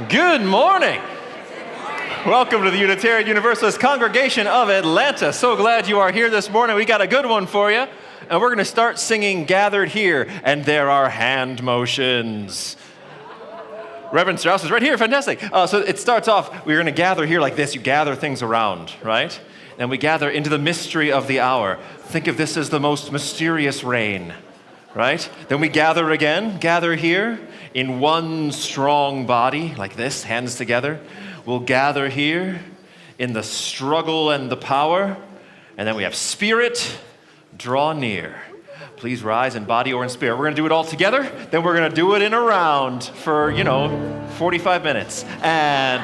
Good morning. Welcome to the Unitarian Universalist Congregation of Atlanta. So glad you are here this morning. We got a good one for you. And we're going to start singing Gathered Here, and there are hand motions. Reverend Strauss is right here. Fantastic. So it starts off, we're going to gather here like this. You gather things around, right? And we gather into the mystery of the hour. Think of this as the most mysterious rain, right? Then we gather again, gather here in one strong body, like this, hands together. We'll gather here in the struggle and the power. And then we have spirit, draw near. Please rise in body or in spirit. We're going to do it all together. Then we're going to do it in a round for, 45 minutes. And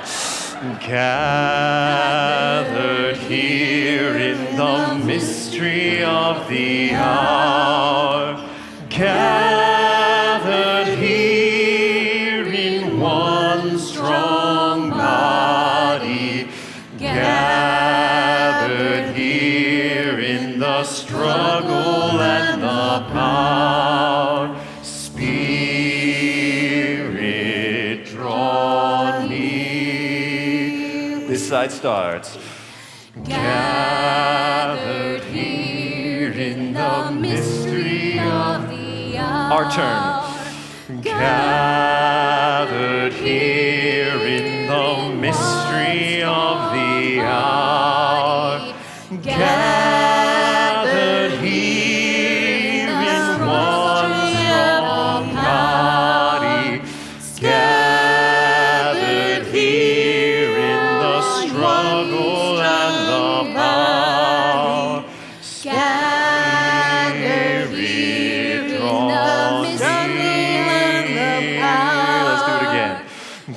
gathered here in the mystery of the hour. Gathered here in one strong body. Gathered here in the struggle and the power. Spirit, draw near. This side starts. Gathered here in the mystery of the hour. Our turn. Gathered here in the mystery of the hour. Gathered here in one strong body. Gathered here in the struggle and the power. Gathered here in the struggle and the power. Let's do it again.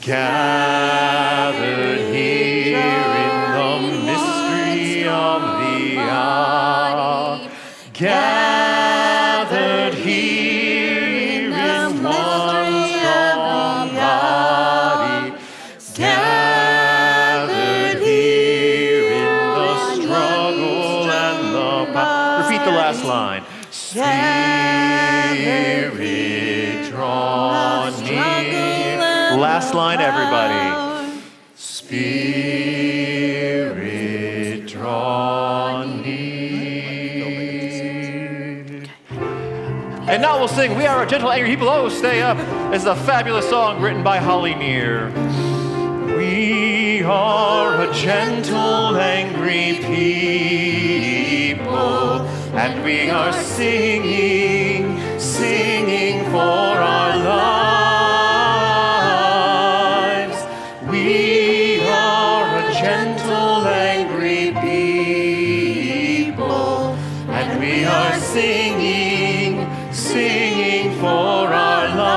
Gathered here in the mystery of the hour. Gathered here in one strong body. Gathered here in the struggle and the power. Repeat the last line. Spirit, draw near. Last line, everybody. Spirit, draw near. And now we'll sing We Are a Gentle Angry People. Oh, stay up. This is a fabulous song written by Holly Near. We are a gentle, angry people, and we are singing, singing for our lives. We are a gentle, angry people, and we are singing, singing for our lives.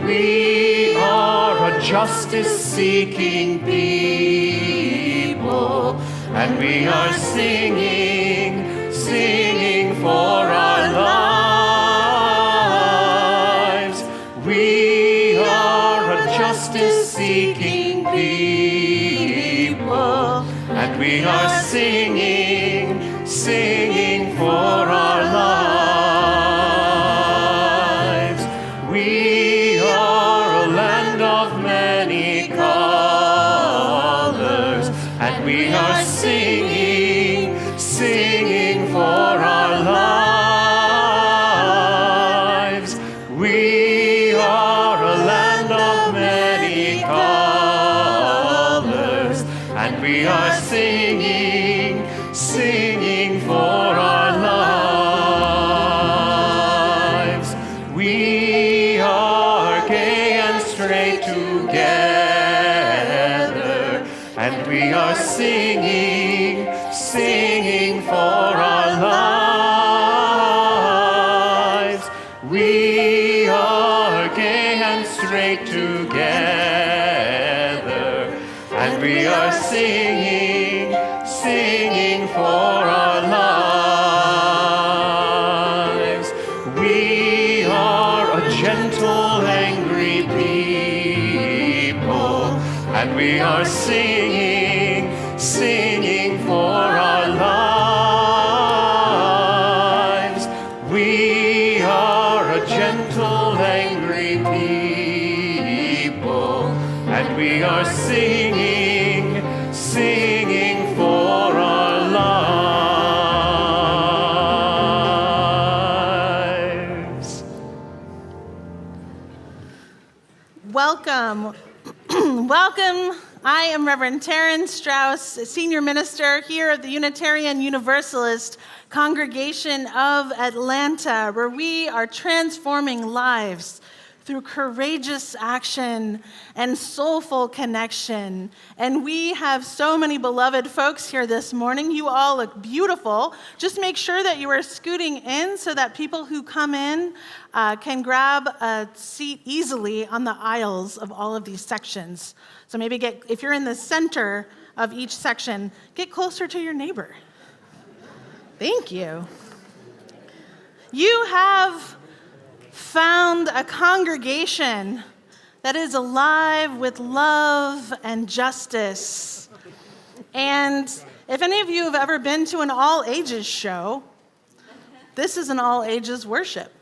We are a justice-seeking people, and we are singing, singing for our lives. We are a justice-seeking people, and we are singing, singing for our lives. We are a land of many colors, and we are singing, singing for our lives. We are a land of many colors, and we are singing, singing for our lives. We are gay and straight together, and we are singing, singing for our lives. We are gay and straight together, and we are singing, singing for our lives. We are a gentle, angry people, and we are singing, singing for our lives. We are a gentle, angry people, and we are singing, singing for our lives. Welcome. Welcome. I am Reverend Taryn Strauss, a senior minister here at the Unitarian Universalist Congregation of Atlanta, where we are transforming lives through courageous action and soulful connection. And we have so many beloved folks here this morning. You all look beautiful. Just make sure that you are scooting in so that people who come in can grab a seat easily on the aisles of all of these sections. So maybe if you're in the center of each section, get closer to your neighbor. Thank you. You have found a congregation that is alive with love and justice. And if any of you have ever been to an all-ages show, this is an all-ages worship.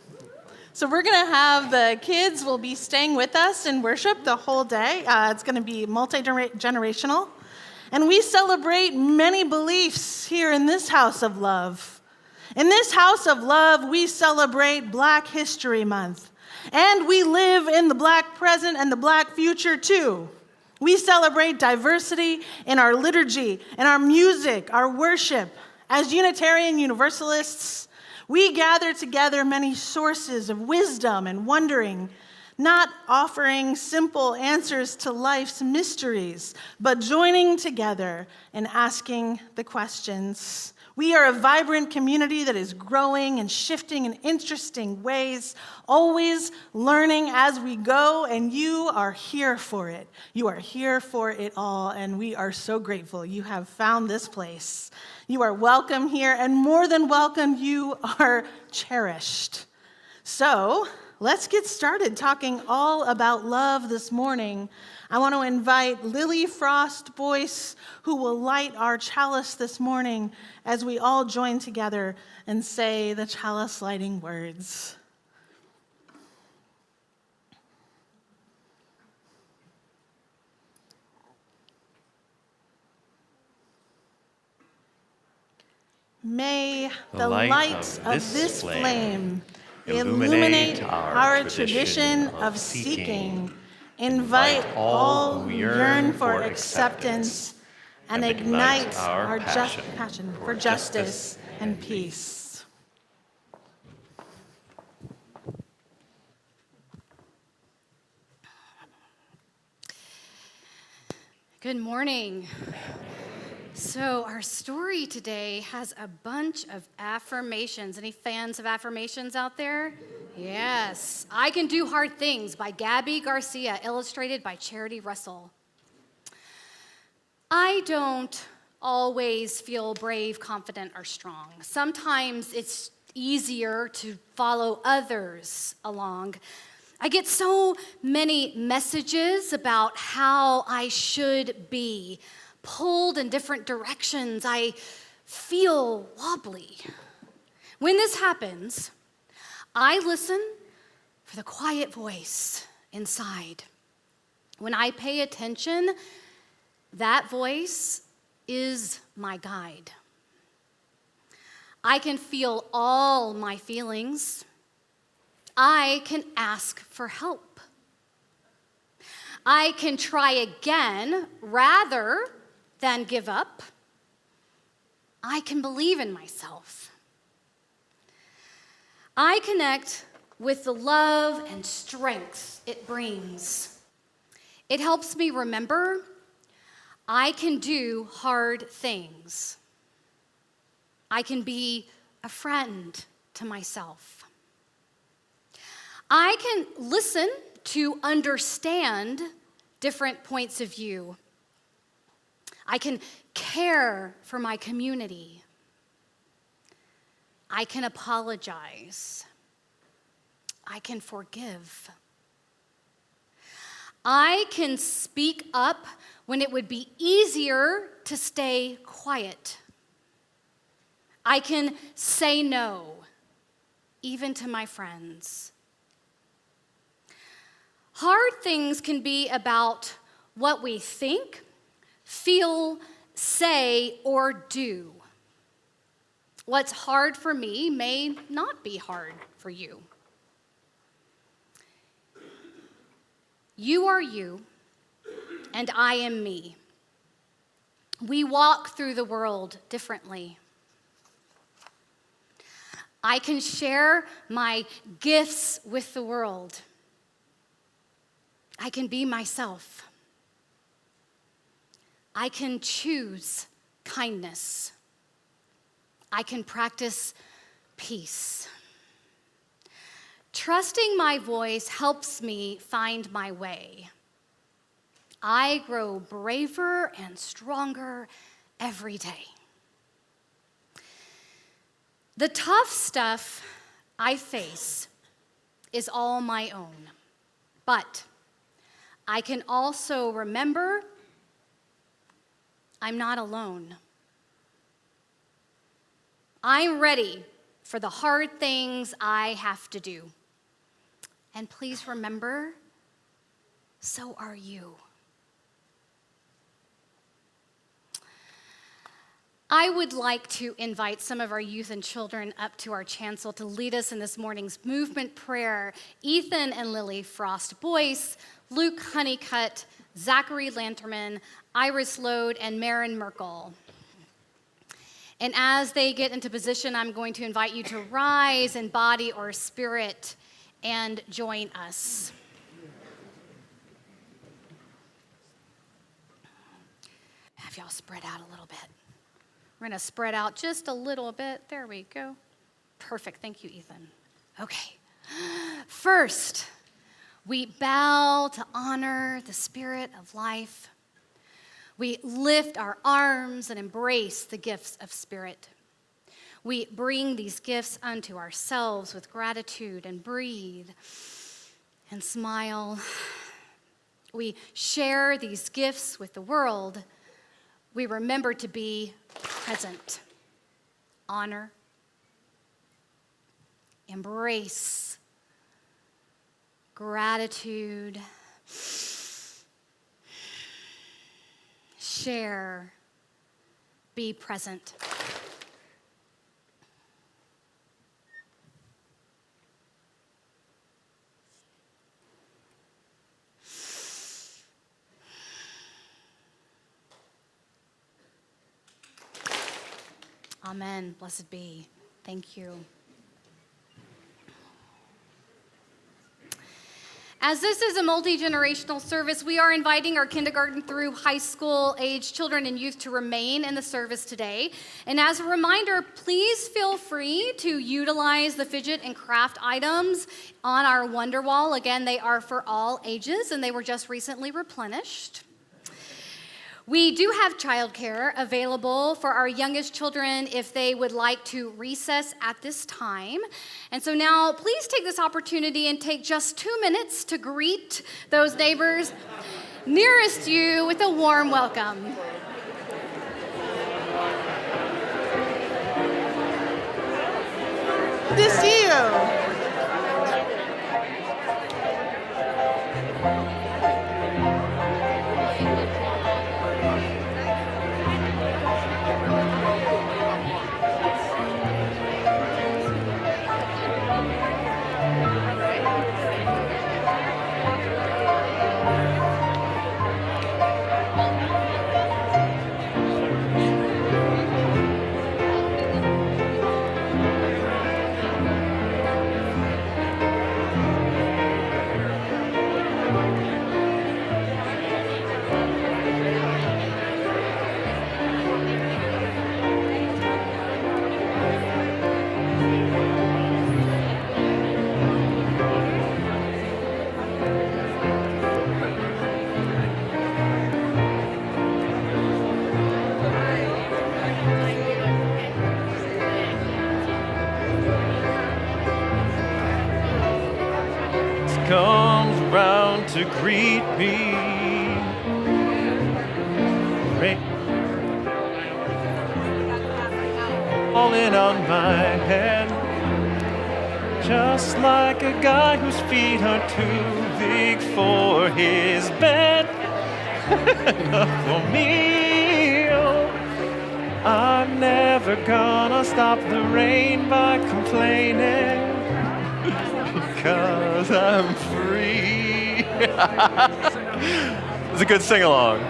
So we're going to have the kids will be staying with us in worship the whole day. It's going to be multi-generational. And we celebrate many beliefs here in this house of love. In this house of love, we celebrate Black History Month. And we live in the Black present and the Black future too. We celebrate diversity in our liturgy, in our music, our worship. As Unitarian Universalists, we gather together many sources of wisdom and wondering, not offering simple answers to life's mysteries, but joining together and asking the questions. We are a vibrant community that is growing and shifting in interesting ways, always learning as we go, and you are here for it. You are here for it all, and we are so grateful you have found this place. You are welcome here, and more than welcome, you are cherished. So, let's get started talking all about love this morning. I want to invite Lily Frost Boyce, who will light our chalice this morning as we all join together and say the chalice lighting words. May the light of this flame illuminate our tradition of seeking, invite all who yearn for acceptance, and ignite our passion for justice and peace. Good morning. So our story today has a bunch of affirmations. Any fans of affirmations out there? Yes. I Can Do Hard Things by Gabby Garcia, illustrated by Charity Russell. I don't always feel brave, confident, or strong. Sometimes it's easier to follow others along. I get so many messages about how I should be, pulled in different directions. I feel wobbly. When this happens, I listen for the quiet voice inside. When I pay attention, that voice is my guide. I can feel all my feelings. I can ask for help. I can try again rather than give up. I can believe in myself. I connect with the love and strength it brings. It helps me remember I can do hard things. I can be a friend to myself. I can listen to understand different points of view. I can care for my community. I can apologize. I can forgive. I can speak up when it would be easier to stay quiet. I can say no, even to my friends. Hard things can be about what we think, feel, say, or do. What's hard for me may not be hard for you. You are you, and I am me. We walk through the world differently. I can share my gifts with the world. I can be myself. I can choose kindness. I can practice peace. Trusting my voice helps me find my way. I grow braver and stronger every day. The tough stuff I face is all my own, but I can also remember I'm not alone. I'm ready for the hard things I have to do. And please remember, so are you. I would like to invite some of our youth and children up to our chancel to lead us in this morning's movement prayer. Ethan and Lily Frost Boyce, Luke Honeycutt, Zachary Lanterman, Iris Lode, and Marin Merkel. And as they get into position, I'm going to invite you to rise in body or spirit and join us. Have y'all spread out a little bit. We're going to spread out just a little bit. There we go. Perfect. Thank you, Ethan. Okay. First, we bow to honor the spirit of life. We lift our arms and embrace the gifts of spirit. We bring these gifts unto ourselves with gratitude and breathe and smile. We share these gifts with the world. We remember to be present, honor, embrace, gratitude, share, be present. Amen. Blessed be. Thank you. As this is a multi-generational service, we are inviting our kindergarten through high school age children and youth to remain in the service today. And as a reminder, please feel free to utilize the fidget and craft items on our Wonder Wall. Again, they are for all ages, and they were just recently replenished. We do have childcare available for our youngest children if they would like to recess at this time. And so now, please take this opportunity and take just 2 minutes to greet those neighbors nearest you with a warm welcome. Good to see you. Comes around to greet me. Rain falling on my head. Just like a guy whose feet are too big for his bed. Enough for me. Oh, I'm never gonna stop the rain by complaining. Because I'm free. It's a good sing-along.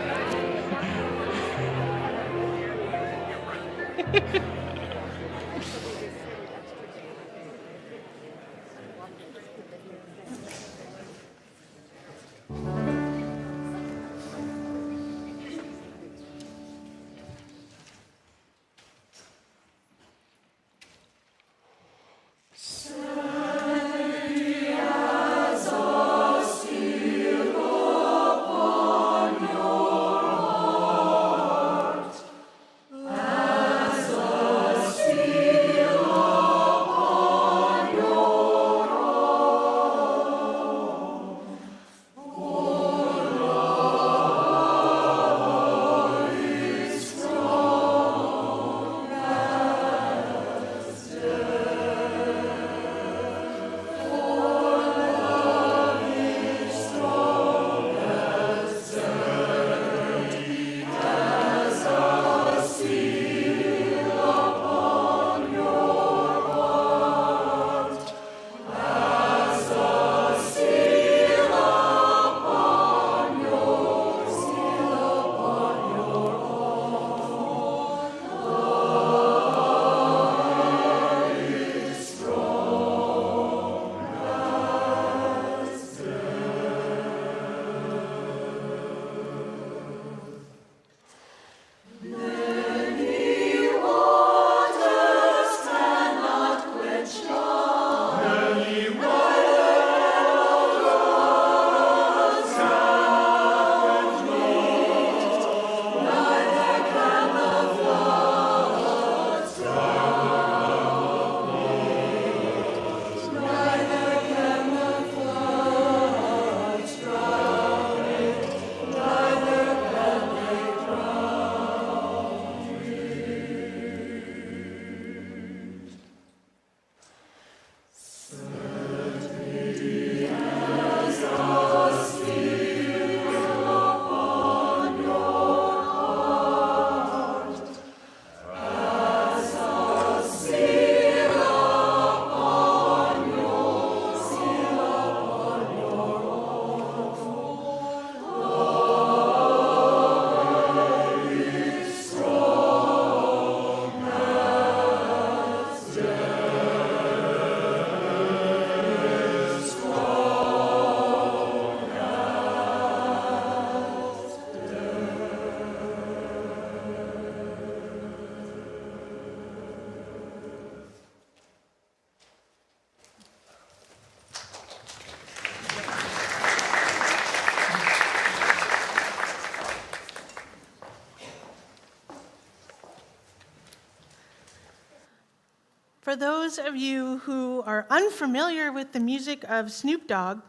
For those of you who are unfamiliar with the music of Snoop Dogg,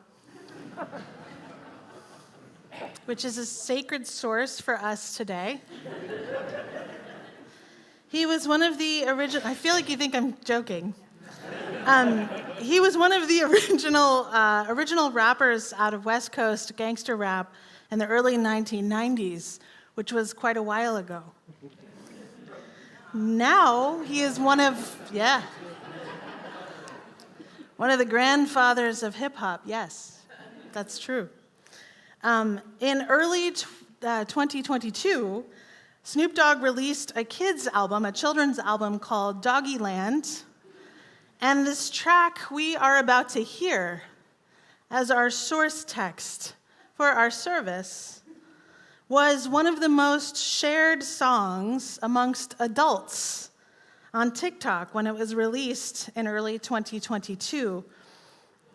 which is a sacred source for us today, he was one of the original, I feel like you think I'm joking. He was one of the original rappers out of West Coast gangster rap in the early 1990s, which was quite a while ago. Now he is one of the grandfathers of hip hop. Yes, that's true. In early 2022, Snoop Dogg released a children's album called Doggyland. And this track we are about to hear as our source text for our service was one of the most shared songs amongst adults on TikTok when it was released in early 2022.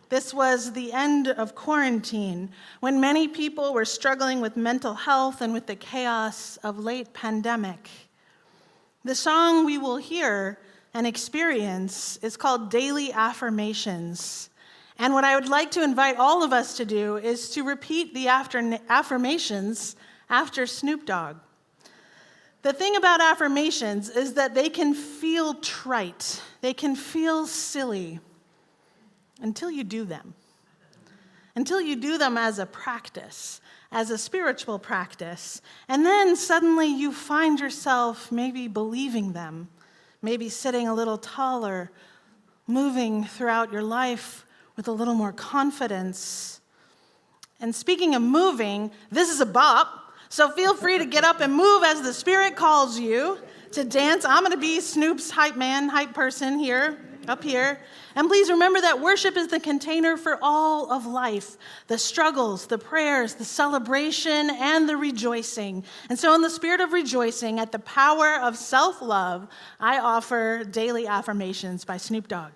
This was the end of quarantine, when many people were struggling with mental health and with the chaos of late pandemic. The song we will hear and experience is called Daily Affirmations. And what I would like to invite all of us to do is to repeat the affirmations after Snoop Dogg. The thing about affirmations is that they can feel trite, they can feel silly, until you do them. Until you do them as a practice, as a spiritual practice. And then suddenly you find yourself maybe believing them, maybe sitting a little taller, moving throughout your life with a little more confidence. And speaking of moving, this is a bop, so feel free to get up and move as the Spirit calls you to dance. I'm going to be Snoop's hype man, hype person here, up here. And please remember that worship is the container for all of life, the struggles, the prayers, the celebration, and the rejoicing. And so in the spirit of rejoicing at the power of self-love, I offer Daily Affirmations by Snoop Dogg.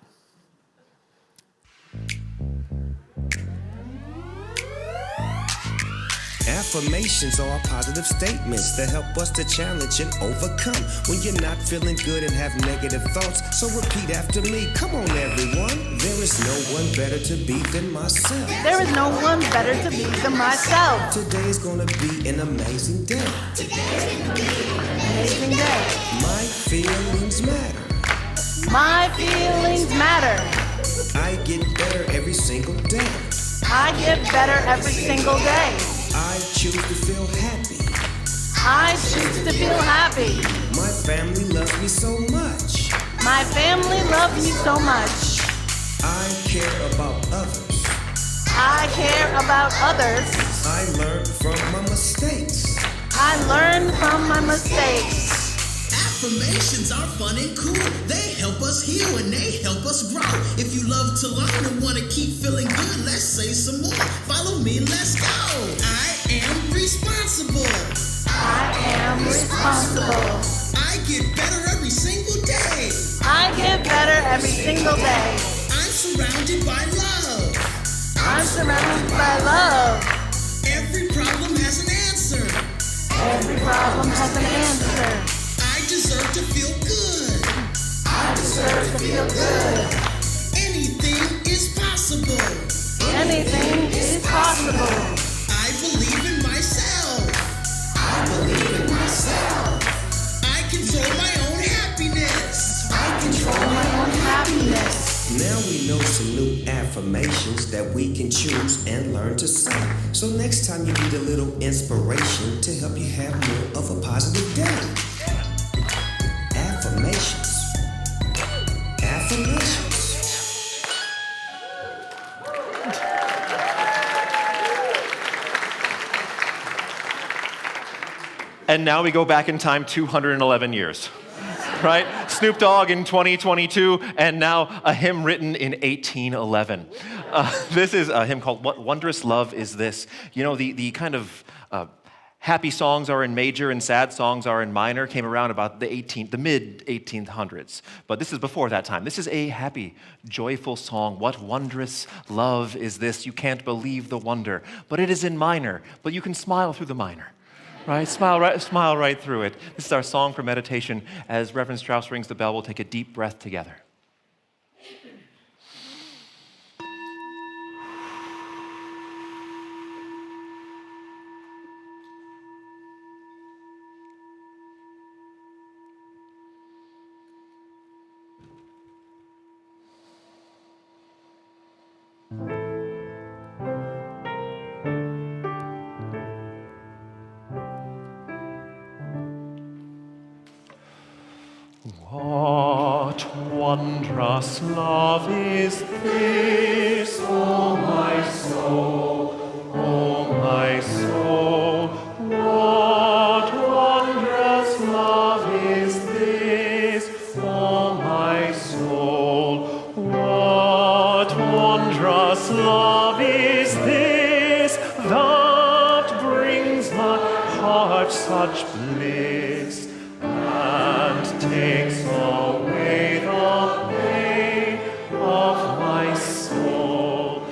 Affirmations are positive statements that help us to challenge and overcome when you're not feeling good and have negative thoughts. So repeat after me. Come on, everyone. There is no one better to be than myself. There is no one better to be than myself. Today is gonna be an amazing day. Amazing day. My feelings matter. My feelings matter. I get better every single day. I get better every single day. I choose to feel happy. I choose to feel happy. My family loves me so much. My family loves me so much. I care about others. I care about others. I learn from my mistakes. I learn from my mistakes. Affirmations are fun and cool. They help us heal and they help us grow. If you love to learn and want to keep feeling good, let's say some more. Follow me, let's go. I am responsible. I am responsible. I get better every single day. I get better every single day. I'm surrounded by love. I'm surrounded by love. Every problem has an answer. Every problem has an answer. I deserve to feel good. I deserve to feel good. Anything is possible. Anything is possible. I believe in myself. I believe in myself. I control my own happiness. I control my own happiness. Now we know some new affirmations that we can choose and learn to say. So next time you need a little inspiration to help you have more of a positive day. Affirmations. Affirmations. And now we go back in time 211 years, right? Snoop Dogg in 2022, and now a hymn written in 1811. This is a hymn called What Wondrous Love Is This? You know, the kind of happy songs are in major and sad songs are in minor came around about the mid 1800s. But this is before that time. This is a happy, joyful song. What wondrous love is this? You can't believe the wonder. But it is in minor, but you can smile through the minor. Right? Smile right through it. This is our song for meditation. As Reverend Strauss rings the bell, we'll take a deep breath together. What wondrous love is this, oh my soul, oh my soul. What wondrous love is this, oh my soul. What wondrous love is this that brings my heart such bliss and takes away the pain of my soul,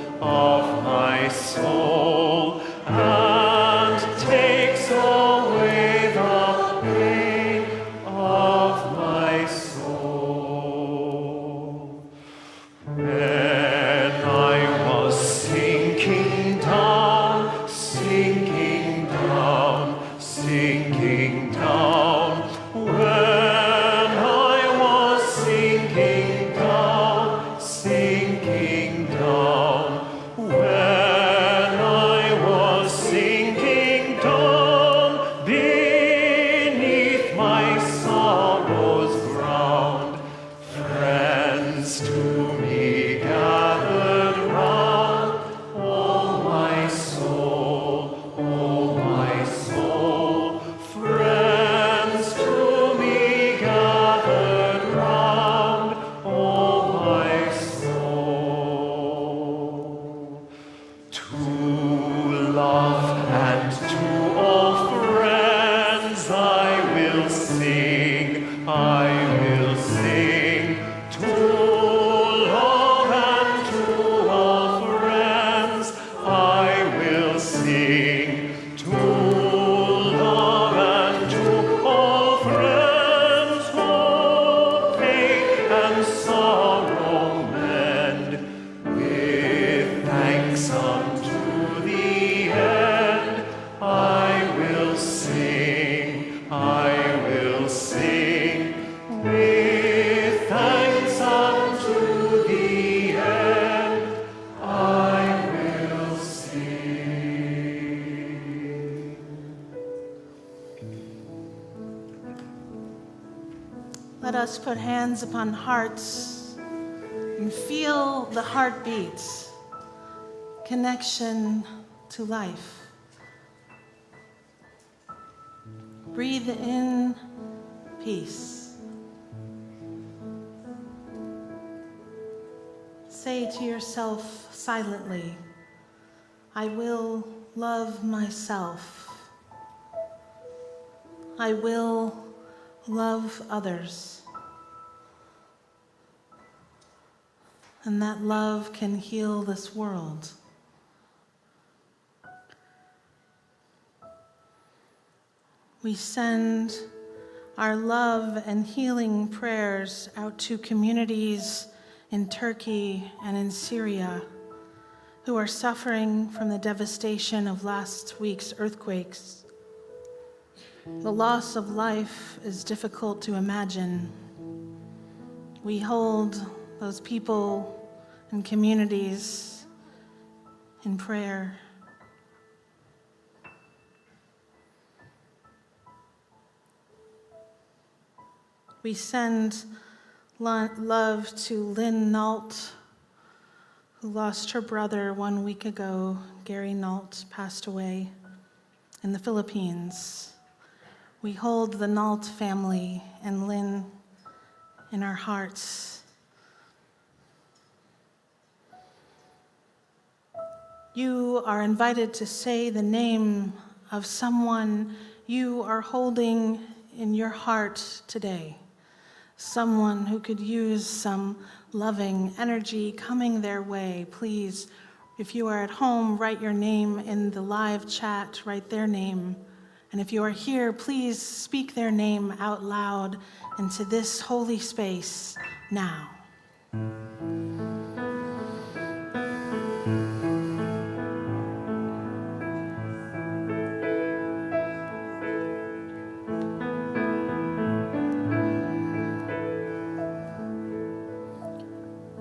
and takes away the pain of my soul. When I was sinking down, sinking down, sinking down, Let us put hands upon hearts and feel the heartbeats, connection to life. Breathe in peace. Say to yourself silently, I will love myself. I will love others. And that love can heal this world. We send our love and healing prayers out to communities in Turkey and in Syria who are suffering from the devastation of last week's earthquakes. The loss of life is difficult to imagine. We hold those people and communities in prayer. We send love to Lynn Nault, who lost her brother 1 week ago. Gary Nault passed away in the Philippines. We hold the Nault family and Lynn in our hearts. You are invited to say the name of someone you are holding in your heart today. Someone who could use some loving energy coming their way. Please, if you are at home, write your name in the live chat, write their name. And if you are here, please speak their name out loud into this holy space now.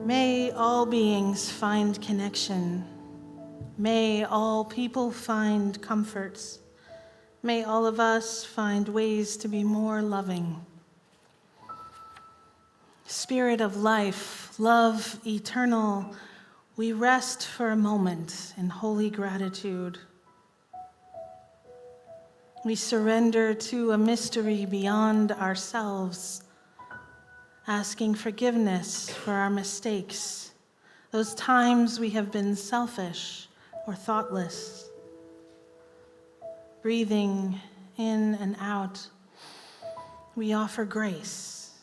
May all beings find connection. May all people find comforts. May all of us find ways to be more loving. Spirit of life, love eternal, we rest for a moment in holy gratitude. We surrender to a mystery beyond ourselves, asking forgiveness for our mistakes, those times we have been selfish or thoughtless. Breathing in and out, we offer grace.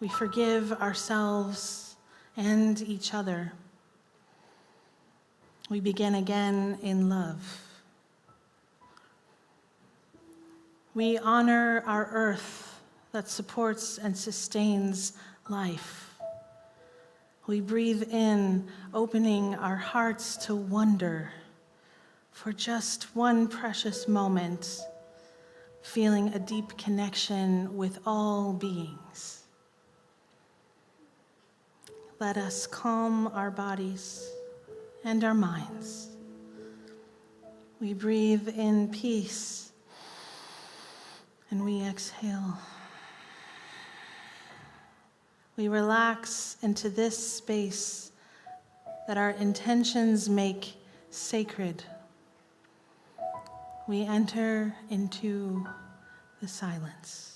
We forgive ourselves and each other. We begin again in love. We honor our earth that supports and sustains life. We breathe in, opening our hearts to wonder for just one precious moment, feeling a deep connection with all beings. Let us calm our bodies and our minds. We breathe in peace and we exhale. We relax into this space that our intentions make sacred. We enter into the silence.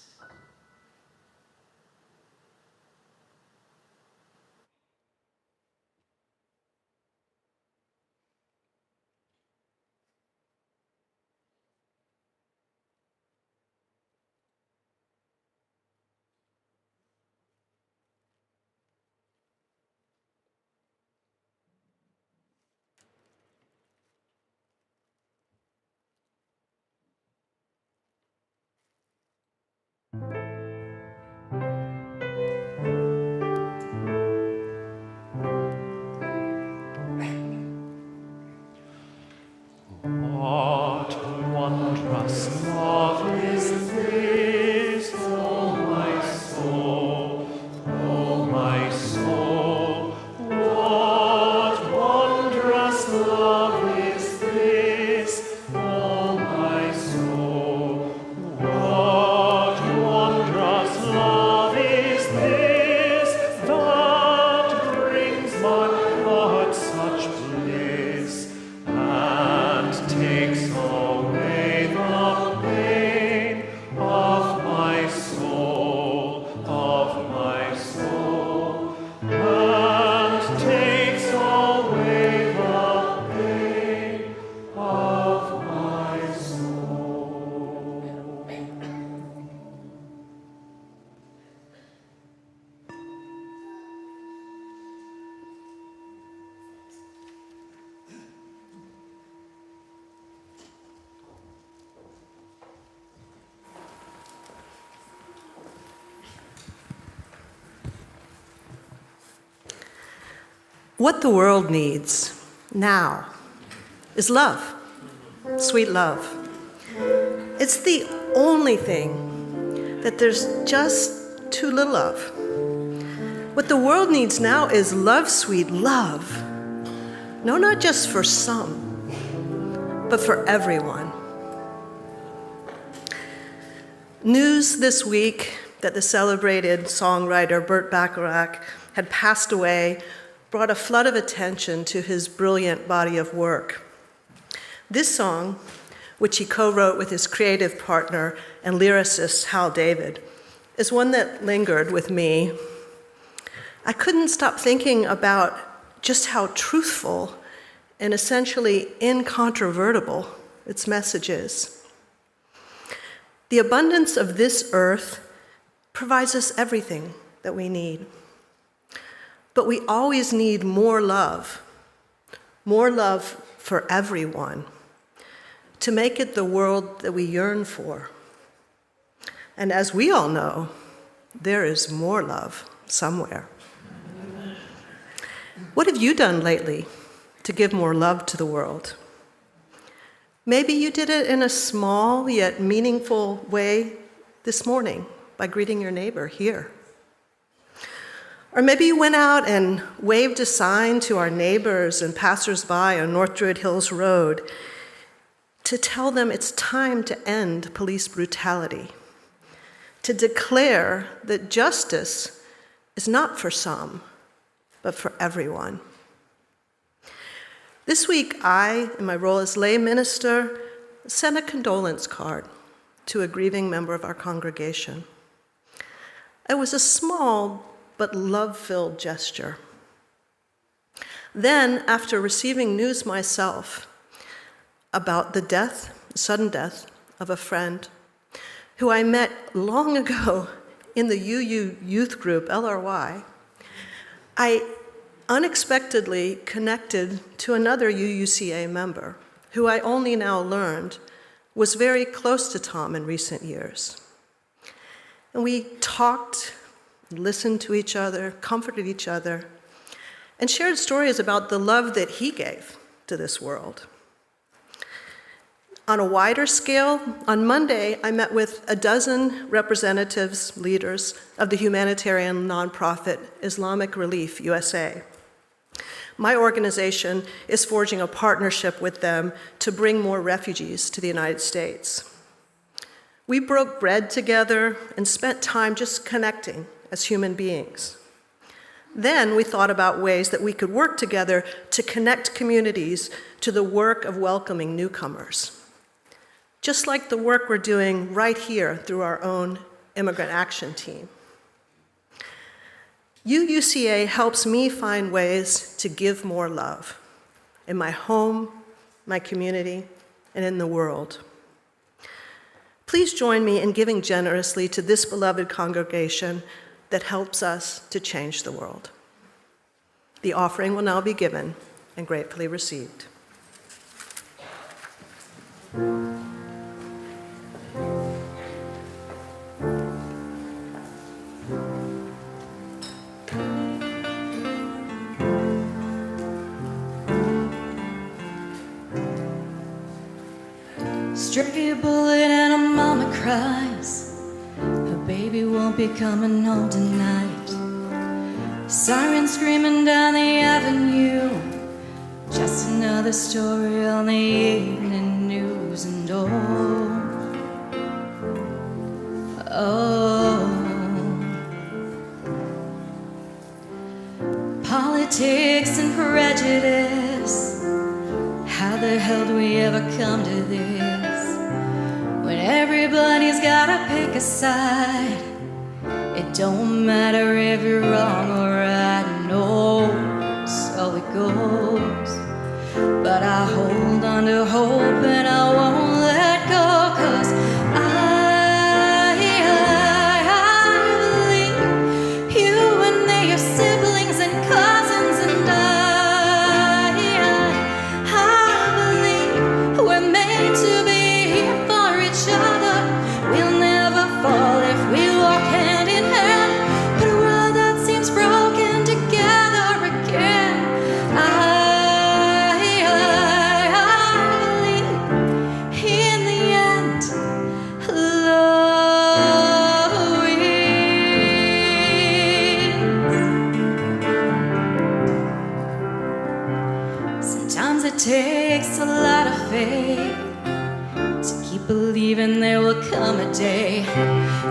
What the world needs now is love, sweet love. It's the only thing that there's just too little of. What the world needs now is love, sweet love. No, not just for some, but for everyone. News this week that the celebrated songwriter Burt Bacharach had passed away brought a flood of attention to his brilliant body of work. This song, which he co-wrote with his creative partner and lyricist Hal David, is one that lingered with me. I couldn't stop thinking about just how truthful and essentially incontrovertible its message is. The abundance of this earth provides us everything that we need. But we always need more love for everyone, to make it the world that we yearn for. And as we all know, there is more love somewhere. What have you done lately to give more love to the world? Maybe you did it in a small yet meaningful way this morning by greeting your neighbor here. Or maybe you went out and waved a sign to our neighbors and passersby on North Druid Hills Road to tell them it's time to end police brutality, to declare that justice is not for some, but for everyone. This week, I, in my role as lay minister, sent a condolence card to a grieving member of our congregation. It was a small but love-filled gesture. Then, after receiving news myself about the sudden death of a friend who I met long ago in the UU youth group, LRY, I unexpectedly connected to another UUCA member who I only now learned was very close to Tom in recent years. And we talked, listened to each other, comforted each other, and shared stories about the love that he gave to this world. On a wider scale, on Monday, I met with a dozen representatives, leaders of the humanitarian nonprofit Islamic Relief USA. My organization is forging a partnership with them to bring more refugees to the United States. We broke bread together and spent time just connecting as human beings. Then we thought about ways that we could work together to connect communities to the work of welcoming newcomers, just like the work we're doing right here through our own Immigrant Action Team. UUCA helps me find ways to give more love in my home, my community, and in the world. Please join me in giving generously to this beloved congregation that helps us to change the world. The offering will now be given and gratefully received. Stray bullet and a mama cries. Her baby won't be coming home tonight. Sirens screaming down the avenue. Just another story on the evening news. And politics and prejudice. How the hell do we ever come to this? When everybody's gotta pick a side. It don't matter if you're wrong or right, no, so it goes. But I hold on to hope and I won't let go, 'cause I believe you and me are siblings and cousins, and I believe we're made to be here for each other. We'll never fall if we walk hand in hand. But a world that seems broken together again, Sometimes it takes a lot of faith to keep believing there will come a day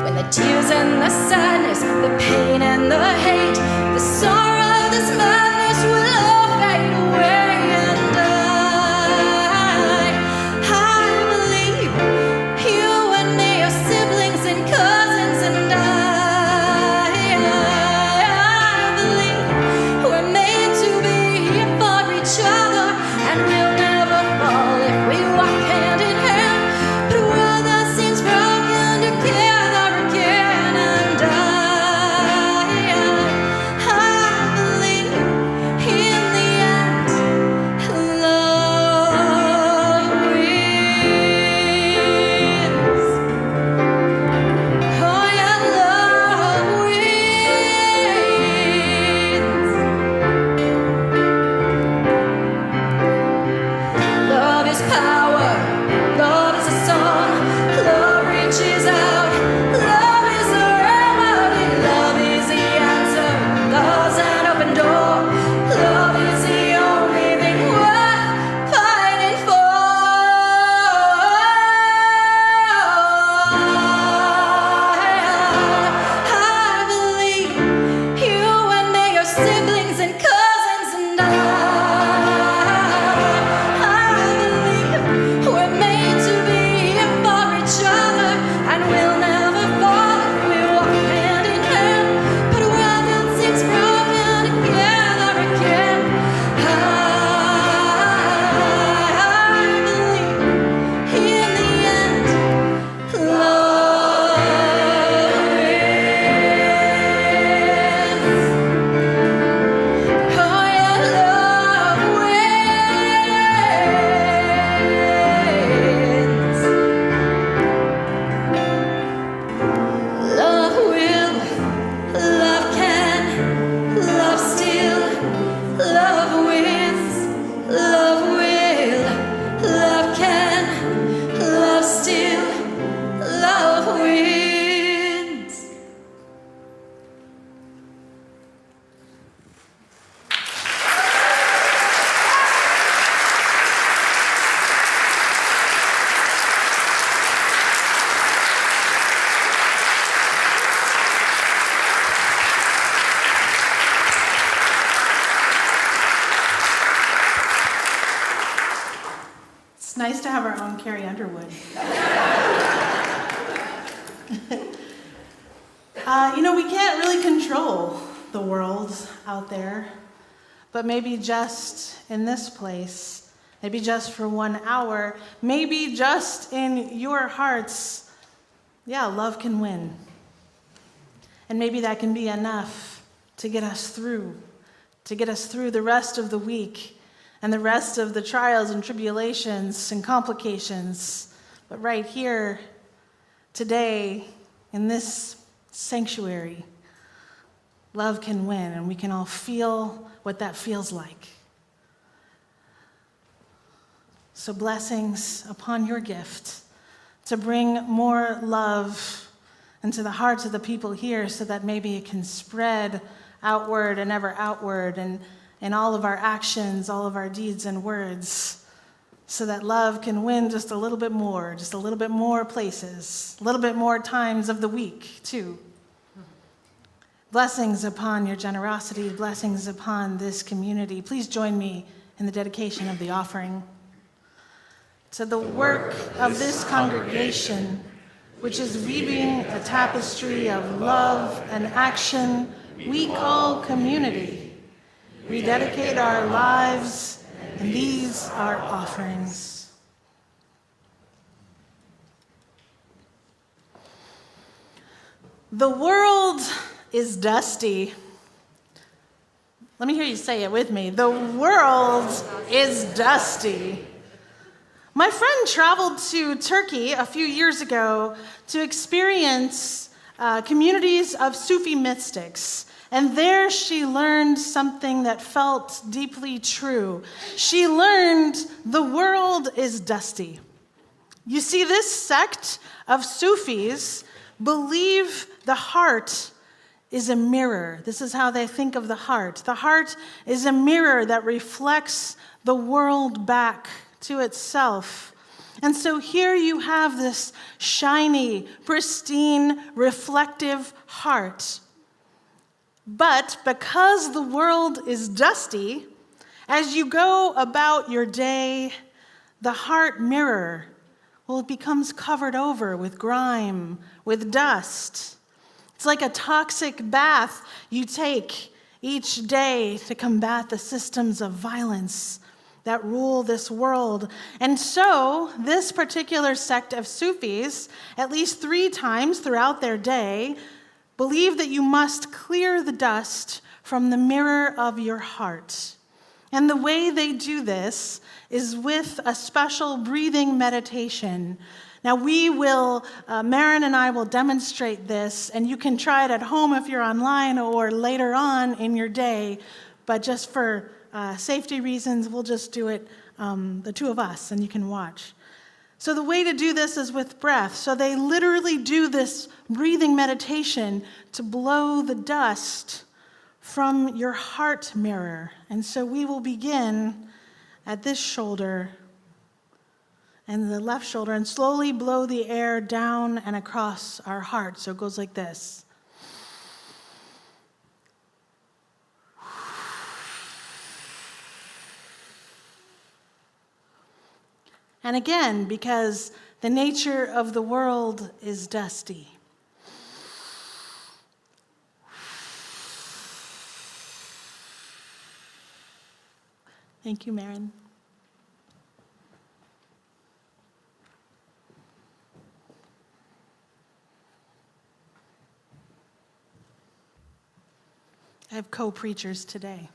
when the tears and the sadness, the pain and the hate, the sorrow, this madness will all fade away. And I believe you and me are siblings and cousins, and I believe we're made to be here for each other, and we'll never fall if we walk hand in hand. But a world that seems broken together again, and I believe in the end, love wins. Oh yeah, love wins. Love is power, love is a song, love reaches out, love is the remedy, love is the answer, love's an open door, love is the only thing worth fighting for. I believe you and me are siblings and cousins, and I believe we're made to be here for each other, and we'll never fall if we walk hand in hand. But a world that seems broken together again, I believe in the end, love wins. Oh yeah, love wins. Love will, love can, love still, love wins. Love will, love can, love still, love wins. It's nice to have our own Carrie Underwood. We can't really control the world out there, but maybe just in this place, maybe just for 1 hour, maybe just in your hearts, love can win. And maybe that can be enough to get us through the rest of the week and the rest of the trials and tribulations and complications. But right here, today, in this sanctuary, love can win, and we can all feel what that feels like. So blessings upon your gift to bring more love into the hearts of the people here, so that maybe it can spread outward and ever outward, and in all of our actions, all of our deeds and words, so that love can win just a little bit more places, a little bit more times of the week, too. Blessings upon your generosity, blessings upon this community. Please join me in the dedication of the offering. To the work of this congregation, which is weaving a tapestry of love and action we call community, we dedicate our lives, and these are offerings. The world is dusty. Let me hear you say it with me. The world is dusty. My friend traveled to Turkey a few years ago to experience communities of Sufi mystics. And there she learned something that felt deeply true. She learned the world is dusty. You see, this sect of Sufis believe the heart is a mirror. This is how they think of the heart. The heart is a mirror that reflects the world back to itself. And so here you have this shiny, pristine, reflective heart. But because the world is dusty, as you go about your day, the heart mirror, well, it becomes covered over with grime, with dust. It's like a toxic bath you take each day to combat the systems of violence that rule this world. And so, this particular sect of Sufis, at least 3 times throughout their day, believe that you must clear the dust from the mirror of your heart. And the way they do this is with a special breathing meditation. Now Marin and I will demonstrate this, and you can try it at home if you're online or later on in your day, but just for safety reasons, we'll just do it, the 2 of us, and you can watch. So the way to do this is with breath. So they literally do this breathing meditation to blow the dust from your heart mirror. And so we will begin at this shoulder and the left shoulder and slowly blow the air down and across our heart. So it goes like this. And again, because the nature of the world is dusty. Thank you, Marin. I have co-preachers today.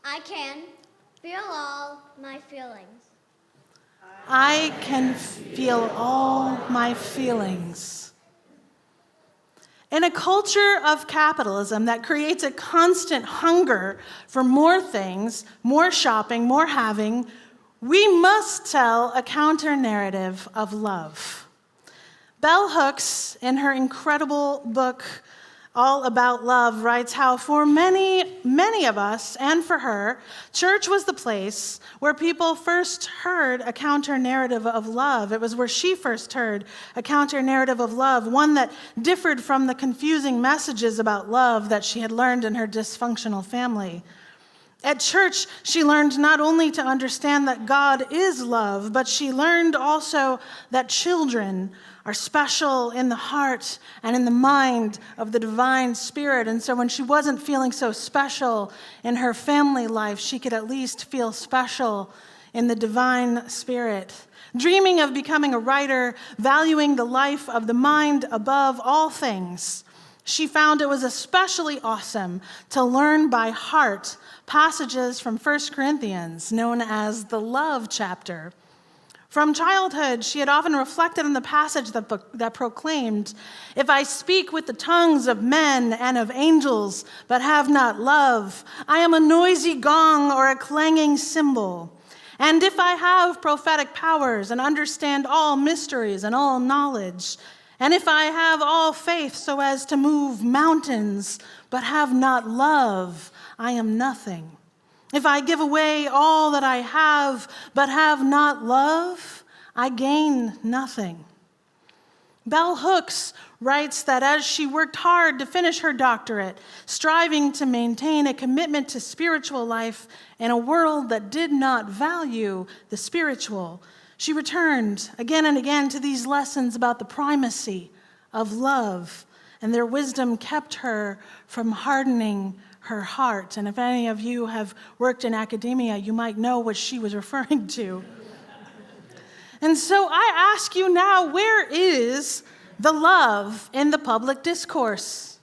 I can feel all my feelings. I can feel all my feelings. In a culture of capitalism that creates a constant hunger for more things, more shopping, more having, we must tell a counter-narrative of love. Bell Hooks, in her incredible book, All About Love, writes how for many, many of us, and for her, church was the place where people first heard a counter-narrative of love. It was where she first heard a counter-narrative of love, one that differed from the confusing messages about love that she had learned in her dysfunctional family. At church, she learned not only to understand that God is love, but she learned also that children are special in the heart and in the mind of the divine spirit. And so when she wasn't feeling so special in her family life, she could at least feel special in the divine spirit. Dreaming of becoming a writer, valuing the life of the mind above all things, she found it was especially awesome to learn by heart passages from 1 Corinthians, known as the love chapter. From childhood, she had often reflected on the passage that proclaimed, "If I speak with the tongues of men and of angels, but have not love, I am a noisy gong or a clanging cymbal. And if I have prophetic powers and understand all mysteries and all knowledge, and if I have all faith so as to move mountains, but have not love, I am nothing. If I give away all that I have, but have not love, I gain nothing." Bell Hooks writes that as she worked hard to finish her doctorate, striving to maintain a commitment to spiritual life in a world that did not value the spiritual, she returned again and again to these lessons about the primacy of love, and their wisdom kept her from hardening her heart. And if any of you have worked in academia, you might know what she was referring to. And so I ask you now, where is the love in the public discourse?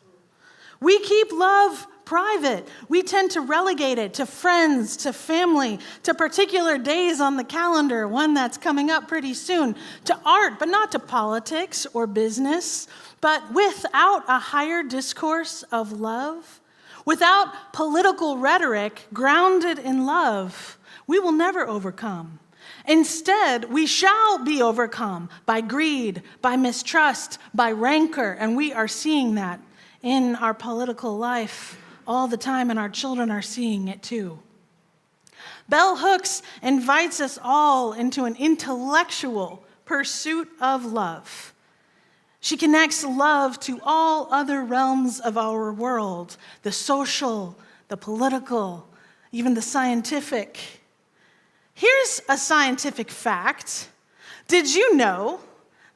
We keep love private. We tend to relegate it to friends, to family, to particular days on the calendar, one that's coming up pretty soon, to art, but not to politics or business. But without a higher discourse of love, without political rhetoric grounded in love, we will never overcome. Instead, we shall be overcome by greed, by mistrust, by rancor, and we are seeing that in our political life all the time, and our children are seeing it too. Bell Hooks invites us all into an intellectual pursuit of love. She connects love to all other realms of our world, the social, the political, even the scientific. Here's a scientific fact. Did you know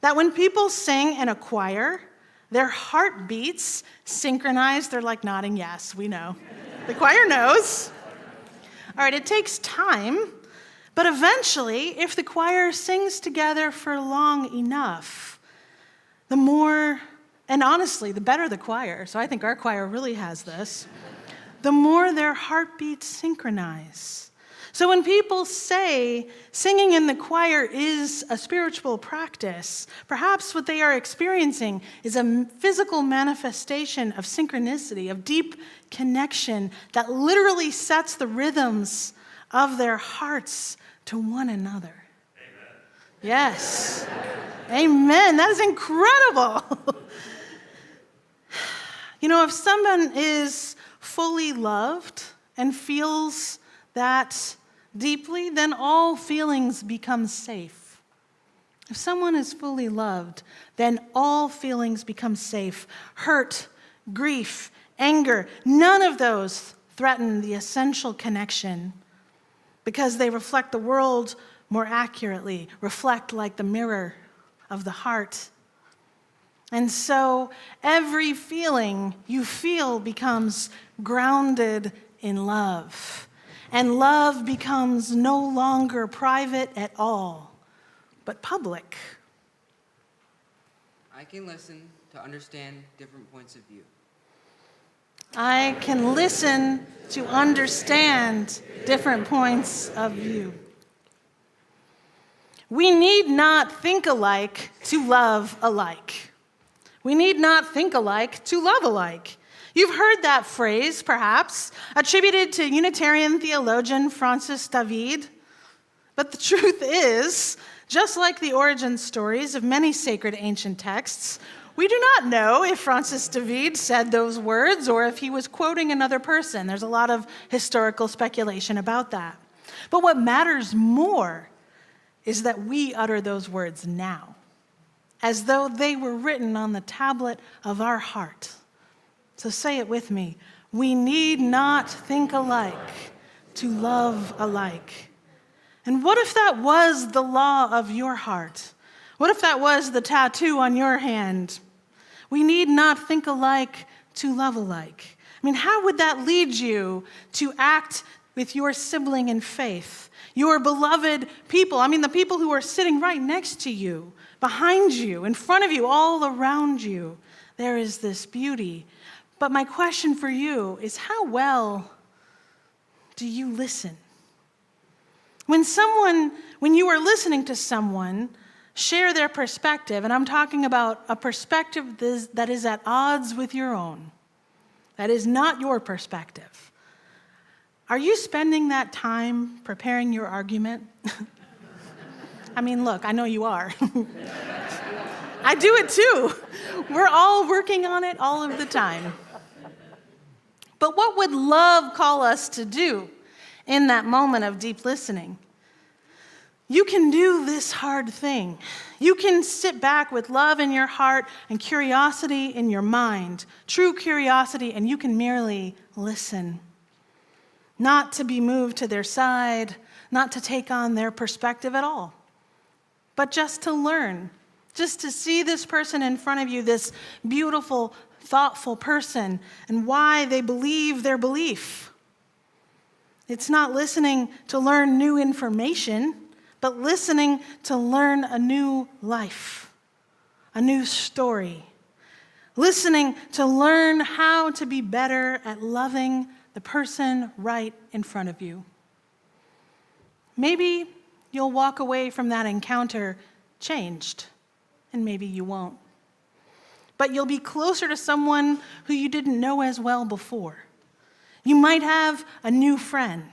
that when people sing in a choir, their heartbeats synchronize? They're like nodding yes, we know. The choir knows. All right, it takes time, but eventually, if the choir sings together for long enough, the more, and honestly, the better the choir, so I think our choir really has this, the more their heartbeats synchronize. So when people say singing in the choir is a spiritual practice, perhaps what they are experiencing is a physical manifestation of synchronicity, of deep connection that literally sets the rhythms of their hearts to one another. Amen. Yes. Amen. That is incredible. You know, if someone is fully loved and feels that deeply, then all feelings become safe. If someone is fully loved, then all feelings become safe. Hurt, grief, anger, none of those threaten the essential connection because they reflect the world more accurately, reflect like the mirror of the heart. And so every feeling you feel becomes grounded in love. And love becomes no longer private at all, but public. I can listen to understand different points of view. I can listen to understand different points of view. We need not think alike to love alike. We need not think alike to love alike. You've heard that phrase, perhaps, attributed to Unitarian theologian Francis David. But the truth is, just like the origin stories of many sacred ancient texts, we do not know if Francis David said those words or if he was quoting another person. There's a lot of historical speculation about that. But what matters more is that we utter those words now, as though they were written on the tablet of our heart. So say it with me. We need not think alike to love alike. And what if that was the law of your heart? What if that was the tattoo on your hand? We need not think alike to love alike. I mean, how would that lead you to act with your sibling in faith, your beloved people? I mean, the people who are sitting right next to you, behind you, in front of you, all around you. There is this beauty. But my question for you is, how well do you listen? When you are listening to someone share their perspective, and I'm talking about a perspective that is at odds with your own, that is not your perspective, are you spending that time preparing your argument? I mean, look, I know you are. I do it too. We're all working on it all of the time. But what would love call us to do in that moment of deep listening? You can do this hard thing. You can sit back with love in your heart and curiosity in your mind, true curiosity, and you can merely listen. Not to be moved to their side, not to take on their perspective at all, but just to learn, just to see this person in front of you, this beautiful, thoughtful person, and why they believe their belief. It's not listening to learn new information, but listening to learn a new life, a new story. Listening to learn how to be better at loving the person right in front of you. Maybe you'll walk away from that encounter changed, and maybe you won't. But you'll be closer to someone who you didn't know as well before. You might have a new friend.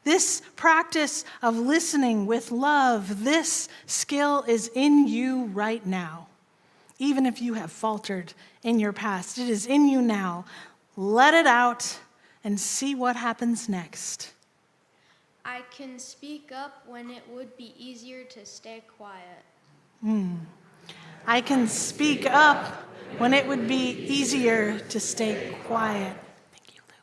This practice of listening with love, this skill is in you right now. Even if you have faltered in your past, it is in you now. Let it out and see what happens next. I can speak up when it would be easier to stay quiet. I can speak up when it would be easier to stay quiet. Thank you, Luke.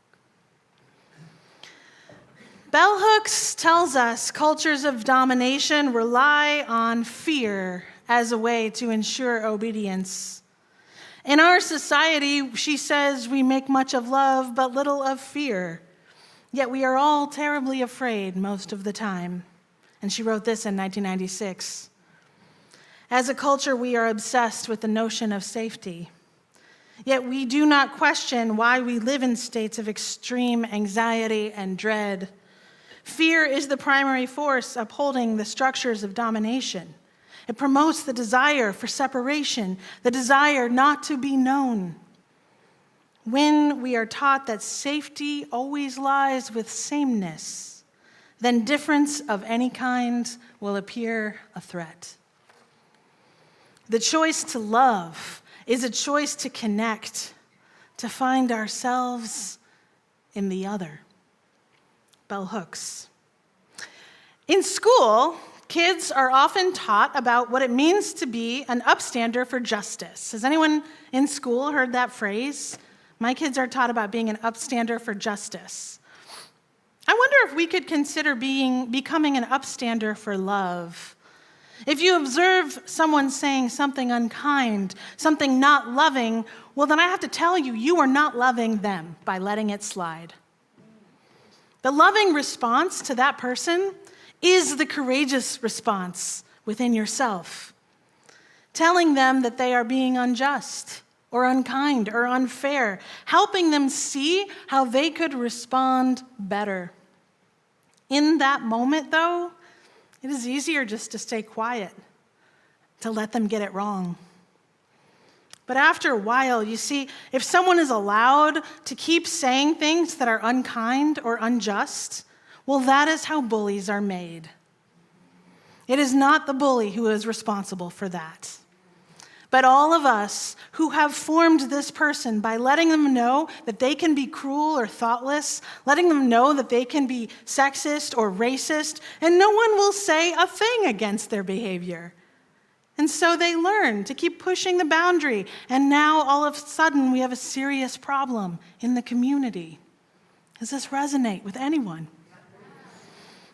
Bell Hooks tells us cultures of domination rely on fear as a way to ensure obedience. In our society, she says, we make much of love but little of fear. Yet we are all terribly afraid most of the time. And she wrote this in 1996. As a culture, we are obsessed with the notion of safety. Yet we do not question why we live in states of extreme anxiety and dread. Fear is the primary force upholding the structures of domination. It promotes the desire for separation, the desire not to be known. When we are taught that safety always lies with sameness, then difference of any kind will appear a threat. The choice to love is a choice to connect, to find ourselves in the other. Bell Hooks. In school, kids are often taught about what it means to be an upstander for justice. Has anyone in school heard that phrase? My kids are taught about being an upstander for justice. I wonder if we could consider becoming an upstander for love. If you observe someone saying something unkind, something not loving, well, then I have to tell you, you are not loving them by letting it slide. The loving response to that person is the courageous response within yourself, telling them that they are being unjust or unkind or unfair, helping them see how they could respond better. In that moment, though, it is easier just to stay quiet, to let them get it wrong. But after a while, you see, if someone is allowed to keep saying things that are unkind or unjust, well, that is how bullies are made. It is not the bully who is responsible for that, but all of us who have formed this person by letting them know that they can be cruel or thoughtless, letting them know that they can be sexist or racist, and no one will say a thing against their behavior. And so they learn to keep pushing the boundary, and now all of a sudden we have a serious problem in the community. Does this resonate with anyone?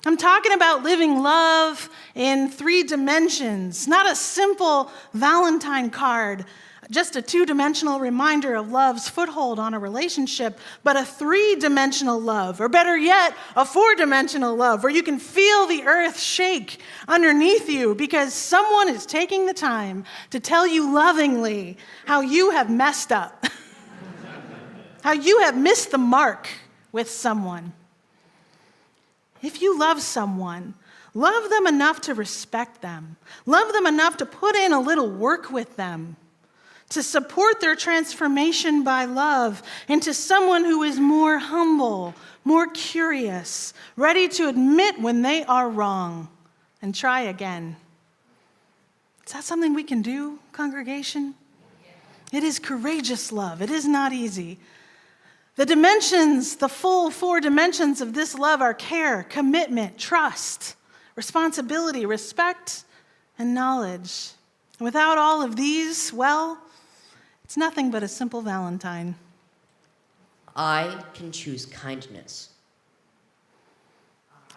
I'm talking about living love in 3 dimensions, not a simple Valentine card, just a 2-dimensional reminder of love's foothold on a relationship, but a 3-dimensional love, or better yet, a 4-dimensional love, where you can feel the earth shake underneath you because someone is taking the time to tell you lovingly how you have messed up, how you have missed the mark with someone. If you love someone, love them enough to respect them. Love them enough to put in a little work with them, to support their transformation by love into someone who is more humble, more curious, ready to admit when they are wrong and try again. Is that something we can do, congregation? It is courageous love. It is not easy. The dimensions, the full 4 dimensions of this love are care, commitment, trust, responsibility, respect, and knowledge. Without all of these, well, it's nothing but a simple Valentine. I can choose kindness.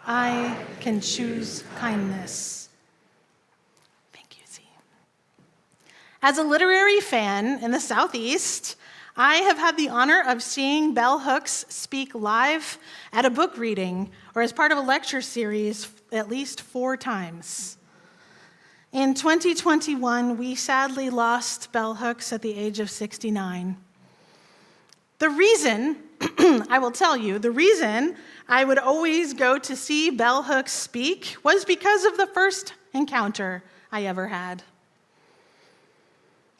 I can choose kindness. Thank you, Z. As a literary fan in the Southeast, I have had the honor of seeing Bell Hooks speak live at a book reading or as part of a lecture series at least 4 times. In 2021, we sadly lost Bell Hooks at the age of 69. The reason, I will tell you, the reason I would always go to see Bell Hooks speak was because of the first encounter I ever had.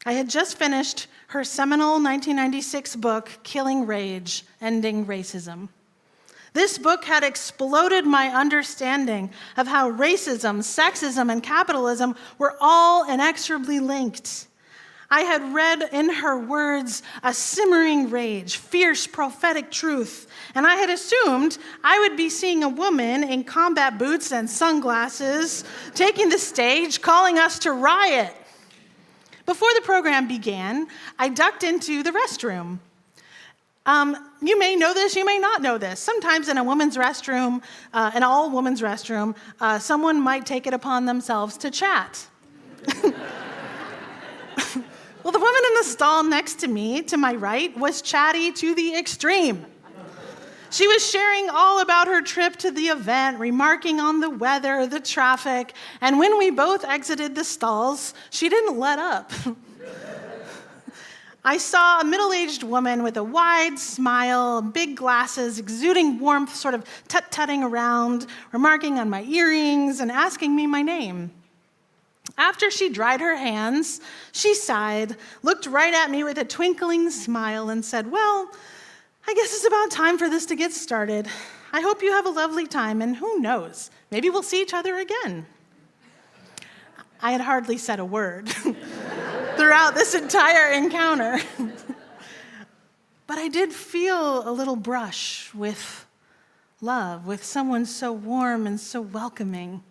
I had just finished her seminal 1996 book, Killing Rage, Ending Racism. This book had exploded my understanding of how racism, sexism, and capitalism were all inexorably linked. I had read in her words a simmering rage, fierce prophetic truth, and I had assumed I would be seeing a woman in combat boots and sunglasses taking the stage, calling us to riot. Before the program began, I ducked into the restroom. You may know this, you may not know this. Sometimes in a woman's restroom, an all-woman's restroom, someone might take it upon themselves to chat. Well, the woman in the stall next to me, to my right, was chatty to the extreme. She was sharing all about her trip to the event, remarking on the weather, the traffic, and when we both exited the stalls, she didn't let up. I saw a middle-aged woman with a wide smile, big glasses, exuding warmth, sort of tut-tutting around, remarking on my earrings and asking me my name. After she dried her hands, she sighed, looked right at me with a twinkling smile, and said, "Well, I guess it's about time for this to get started. I hope you have a lovely time, and who knows, maybe we'll see each other again." I had hardly said a word throughout this entire encounter. But I did feel a little brush with love, with someone so warm and so welcoming.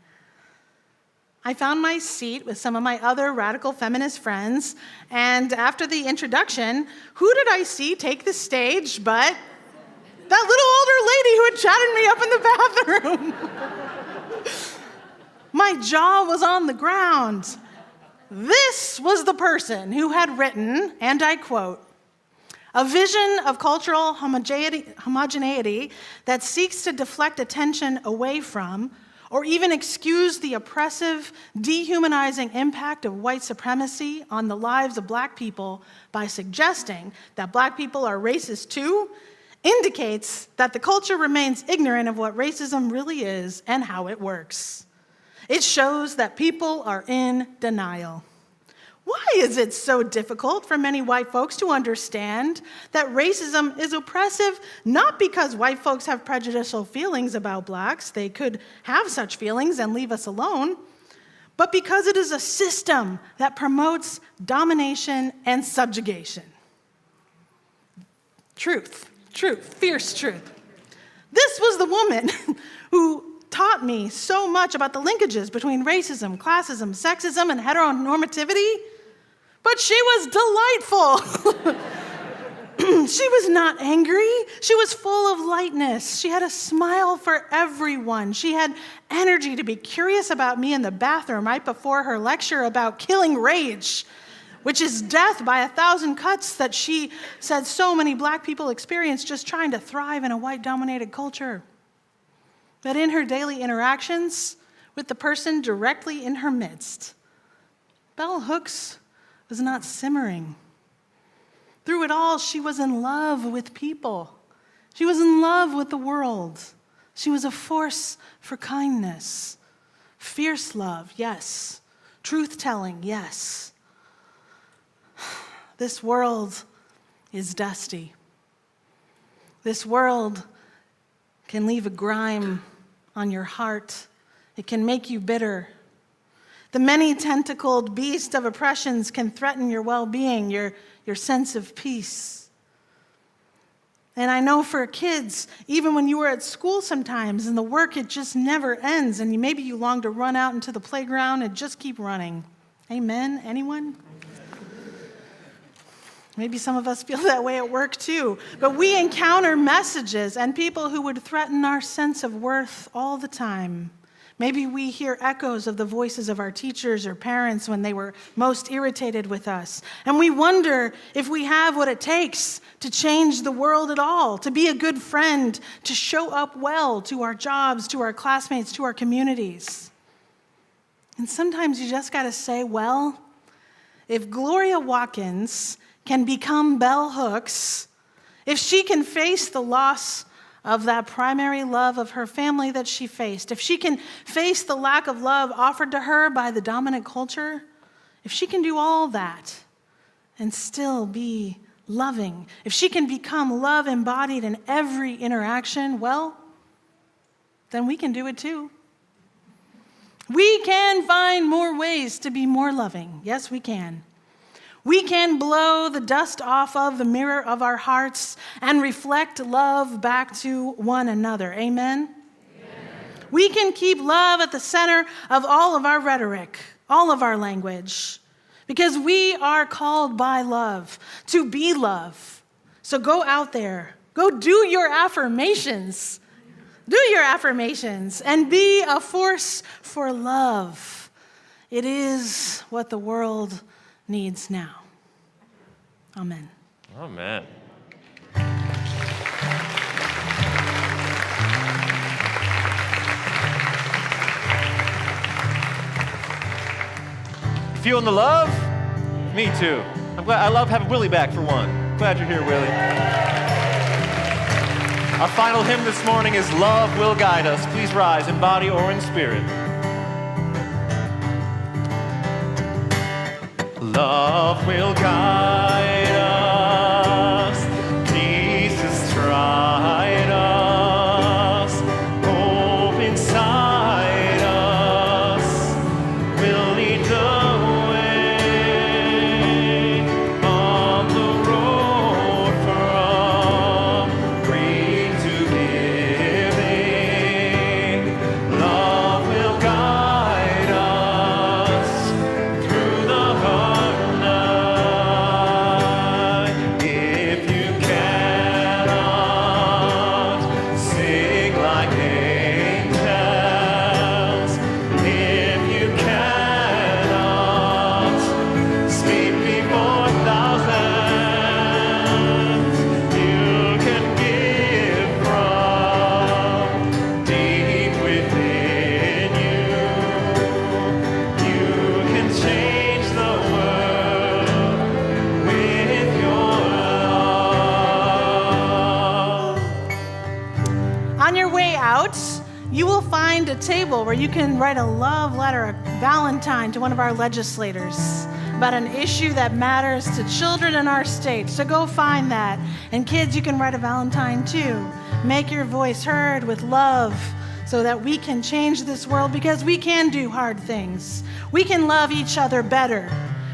I found my seat with some of my other radical feminist friends, and after the introduction, who did I see take the stage but that little older lady who had chatted me up in the bathroom? My jaw was on the ground. This was the person who had written, and I quote, "A vision of cultural homogeneity that seeks to deflect attention away from or even excuse the oppressive, dehumanizing impact of white supremacy on the lives of Black people by suggesting that Black people are racist too, indicates that the culture remains ignorant of what racism really is and how it works. It shows that people are in denial." Why is it so difficult for many white folks to understand that racism is oppressive, not because white folks have prejudicial feelings about Blacks, they could have such feelings and leave us alone, but because it is a system that promotes domination and subjugation? Truth, fierce truth. This was the woman who taught me so much about the linkages between racism, classism, sexism, and heteronormativity. But she was delightful. She was not angry. She was full of lightness. She had a smile for everyone. She had energy to be curious about me in the bathroom right before her lecture about killing rage, which is death by 1,000 cuts that she said so many Black people experience just trying to thrive in a white-dominated culture. But in her daily interactions with the person directly in her midst, bell hooks was not simmering. Through it all, she was in love with people. She was in love with the world. She was a force for kindness. Fierce love, yes. Truth-telling, yes. This world is dusty. This world can leave a grime on your heart. It can make you bitter. The many-tentacled beast of oppressions can threaten your well-being, your sense of peace. And I know for kids, even when you were at school sometimes and the work, it just never ends, and maybe you long to run out into the playground and just keep running. Amen? Anyone? Maybe some of us feel that way at work too. But we encounter messages and people who would threaten our sense of worth all the time. Maybe we hear echoes of the voices of our teachers or parents when they were most irritated with us. And we wonder if we have what it takes to change the world at all, to be a good friend, to show up well to our jobs, to our classmates, to our communities. And sometimes you just got to say, well, if Gloria Watkins can become bell hooks, if she can face the loss of that primary love of her family that she faced, if she can face the lack of love offered to her by the dominant culture, if she can do all that and still be loving, if she can become love embodied in every interaction, well, then we can do it too. We can find more ways to be more loving. Yes, we can. We can blow the dust off of the mirror of our hearts and reflect love back to one another. Amen? We can keep love at the center of all of our rhetoric, all of our language, because we are called by love to be love. So go out there, go do your affirmations. Do your affirmations and be a force for love. It is what the world needs now. Amen. Amen. Feeling the love? Me too. I love having Willie back for one. Glad you're here, Willie. Our final hymn this morning is Love Will Guide Us. Please rise in body or in spirit. Love will guide us, Jesus tried us, hope inside us will lead the way on the road from free to giving. Love will guide us through the hard night. If you cannot sing like angels, if you cannot speak before thousands, you can give from deep within you. You can change the world with your love. On your way out, you will find a table where you can write a love letter, a Valentine, to one of our legislators about an issue that matters to children in our state. So go find that. And kids, you can write a Valentine too. Make your voice heard with love so that we can change this world, because we can do hard things. We can love each other better,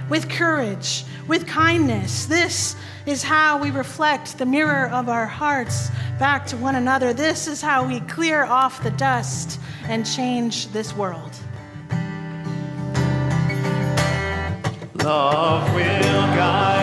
with courage, with kindness. This is how we reflect the mirror of our hearts back to one another. This is how we clear off the dust and change this world. Love will guide